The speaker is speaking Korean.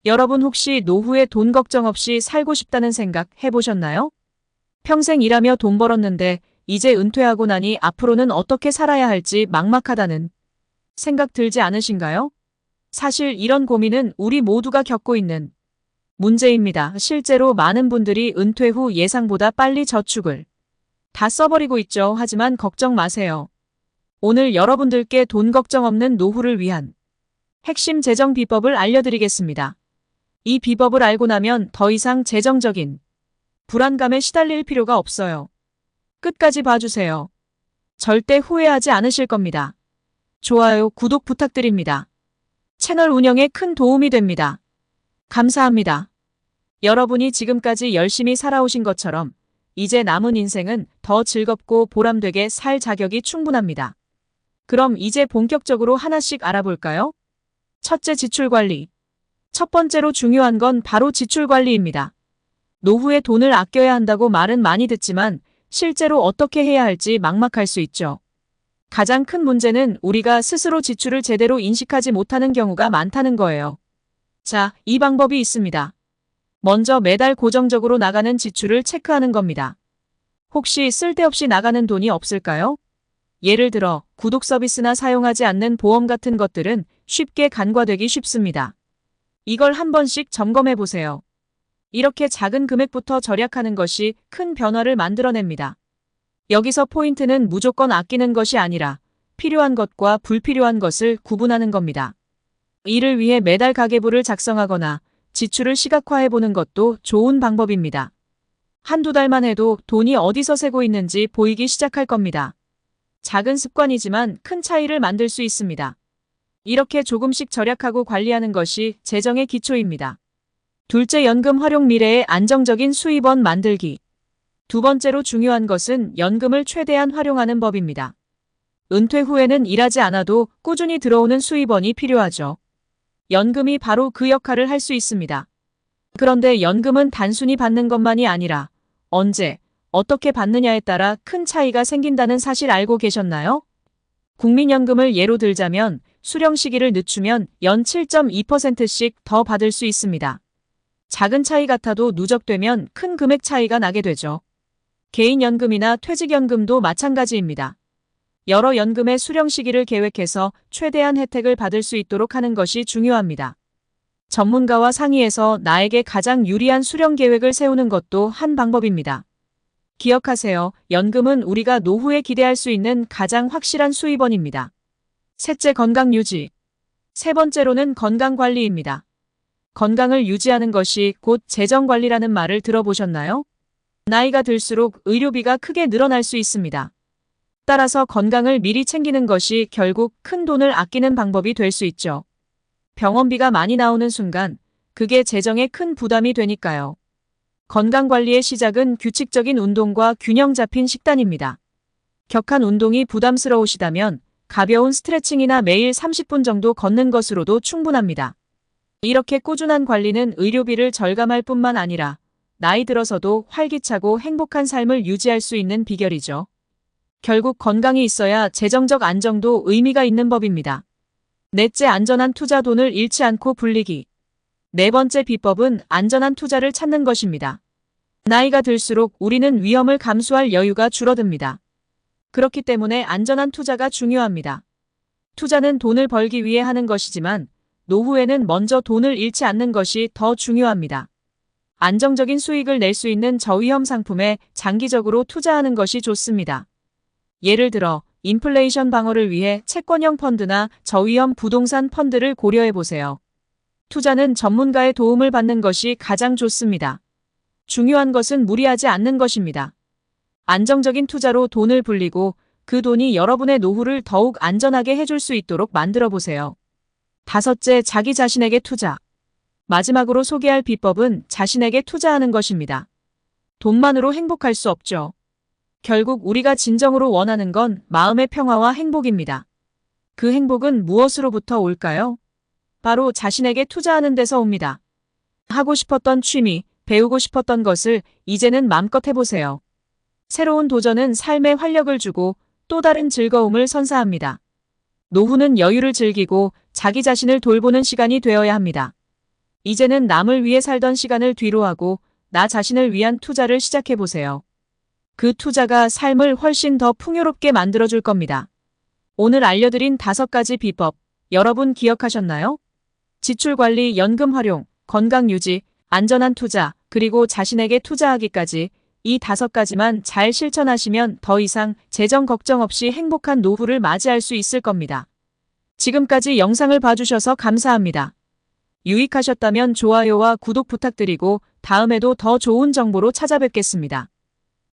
여러분 혹시 노후에 돈 걱정 없이 살고 싶다는 생각 해보셨나요? 평생 일하며 돈 벌었는데 이제 은퇴하고 나니 앞으로는 어떻게 살아야 할지 막막하다는 생각 들지 않으신가요? 사실 이런 고민은 우리 모두가 겪고 있는 문제입니다. 실제로 많은 분들이 은퇴 후 예상보다 빨리 저축을 다 써버리고 있죠. 하지만 걱정 마세요. 오늘 여러분들께 돈 걱정 없는 노후를 위한 핵심 재정 비법을 알려드리겠습니다. 이 비법을 알고 나면 더 이상 재정적인 불안감에 시달릴 필요가 없어요. 끝까지 봐주세요. 절대 후회하지 않으실 겁니다. 좋아요, 구독 부탁드립니다. 채널 운영에 큰 도움이 됩니다. 감사합니다. 여러분이 지금까지 열심히 살아오신 것처럼 이제 남은 인생은 더 즐겁고 보람되게 살 자격이 충분합니다. 그럼 이제 본격적으로 하나씩 알아볼까요? 첫째, 지출 관리. 첫 번째로 중요한 건 바로 지출 관리입니다. 노후에 돈을 아껴야 한다고 말은 많이 듣지만 실제로 어떻게 해야 할지 막막할 수 있죠. 가장 큰 문제는 우리가 스스로 지출을 제대로 인식하지 못하는 경우가 많다는 거예요. 자, 이 방법이 있습니다. 먼저 매달 고정적으로 나가는 지출을 체크하는 겁니다. 혹시 쓸데없이 나가는 돈이 없을까요? 예를 들어 구독 서비스나 사용하지 않는 보험 같은 것들은 쉽게 간과되기 쉽습니다. 이걸 한 번씩 점검해 보세요. 이렇게 작은 금액부터 절약하는 것이 큰 변화를 만들어냅니다. 여기서 포인트는 무조건 아끼는 것이 아니라 필요한 것과 불필요한 것을 구분하는 겁니다. 이를 위해 매달 가계부를 작성하거나 지출을 시각화해보는 것도 좋은 방법입니다. 한두 달만 해도 돈이 어디서 새고 있는지 보이기 시작할 겁니다. 작은 습관이지만 큰 차이를 만들 수 있습니다. 이렇게 조금씩 절약하고 관리하는 것이 재정의 기초입니다. 둘째, 연금 활용, 미래의 안정적인 수입원 만들기. 두 번째로 중요한 것은 연금을 최대한 활용하는 법입니다. 은퇴 후에는 일하지 않아도 꾸준히 들어오는 수입원이 필요하죠. 연금이 바로 그 역할을 할 수 있습니다. 그런데 연금은 단순히 받는 것만이 아니라 언제, 어떻게 받느냐에 따라 큰 차이가 생긴다는 사실 알고 계셨나요? 국민연금을 예로 들자면 수령 시기를 늦추면 연 7.2%씩 더 받을 수 있습니다. 작은 차이 같아도 누적되면 큰 금액 차이가 나게 되죠. 개인연금이나 퇴직연금도 마찬가지입니다. 여러 연금의 수령 시기를 계획해서 최대한 혜택을 받을 수 있도록 하는 것이 중요합니다. 전문가와 상의해서 나에게 가장 유리한 수령 계획을 세우는 것도 한 방법입니다. 기억하세요. 연금은 우리가 노후에 기대할 수 있는 가장 확실한 수입원입니다. 셋째, 건강 유지. 세 번째로는 건강 관리입니다. 건강을 유지하는 것이 곧 재정 관리라는 말을 들어보셨나요? 나이가 들수록 의료비가 크게 늘어날 수 있습니다. 따라서 건강을 미리 챙기는 것이 결국 큰 돈을 아끼는 방법이 될 수 있죠. 병원비가 많이 나오는 순간 그게 재정에 큰 부담이 되니까요. 건강관리의 시작은 규칙적인 운동과 균형 잡힌 식단입니다. 격한 운동이 부담스러우시다면 가벼운 스트레칭이나 매일 30분 정도 걷는 것으로도 충분합니다. 이렇게 꾸준한 관리는 의료비를 절감할 뿐만 아니라 나이 들어서도 활기차고 행복한 삶을 유지할 수 있는 비결이죠. 결국 건강이 있어야 재정적 안정도 의미가 있는 법입니다. 넷째, 안전한 투자, 돈을 잃지 않고 불리기. 네 번째 비법은 안전한 투자를 찾는 것입니다. 나이가 들수록 우리는 위험을 감수할 여유가 줄어듭니다. 그렇기 때문에 안전한 투자가 중요합니다. 투자는 돈을 벌기 위해 하는 것이지만 노후에는 먼저 돈을 잃지 않는 것이 더 중요합니다. 안정적인 수익을 낼 수 있는 저위험 상품에 장기적으로 투자하는 것이 좋습니다. 예를 들어 인플레이션 방어를 위해 채권형 펀드나 저위험 부동산 펀드를 고려해 보세요. 투자는 전문가의 도움을 받는 것이 가장 좋습니다. 중요한 것은 무리하지 않는 것입니다. 안정적인 투자로 돈을 불리고 그 돈이 여러분의 노후를 더욱 안전하게 해줄 수 있도록 만들어 보세요. 다섯째, 자기 자신에게 투자. 마지막으로 소개할 비법은 자신에게 투자하는 것입니다. 돈만으로 행복할 수 없죠. 결국 우리가 진정으로 원하는 건 마음의 평화와 행복입니다. 그 행복은 무엇으로부터 올까요? 바로 자신에게 투자하는 데서 옵니다. 하고 싶었던 취미, 배우고 싶었던 것을 이제는 마음껏 해보세요. 새로운 도전은 삶에 활력을 주고 또 다른 즐거움을 선사합니다. 노후는 여유를 즐기고 자기 자신을 돌보는 시간이 되어야 합니다. 이제는 남을 위해 살던 시간을 뒤로 하고 나 자신을 위한 투자를 시작해보세요. 그 투자가 삶을 훨씬 더 풍요롭게 만들어줄 겁니다. 오늘 알려드린 5가지 비법, 여러분 기억하셨나요? 지출 관리, 연금 활용, 건강 유지, 안전한 투자, 그리고 자신에게 투자하기까지 이 5가지만 잘 실천하시면 더 이상 재정 걱정 없이 행복한 노후를 맞이할 수 있을 겁니다. 지금까지 영상을 봐주셔서 감사합니다. 유익하셨다면 좋아요와 구독 부탁드리고 다음에도 더 좋은 정보로 찾아뵙겠습니다.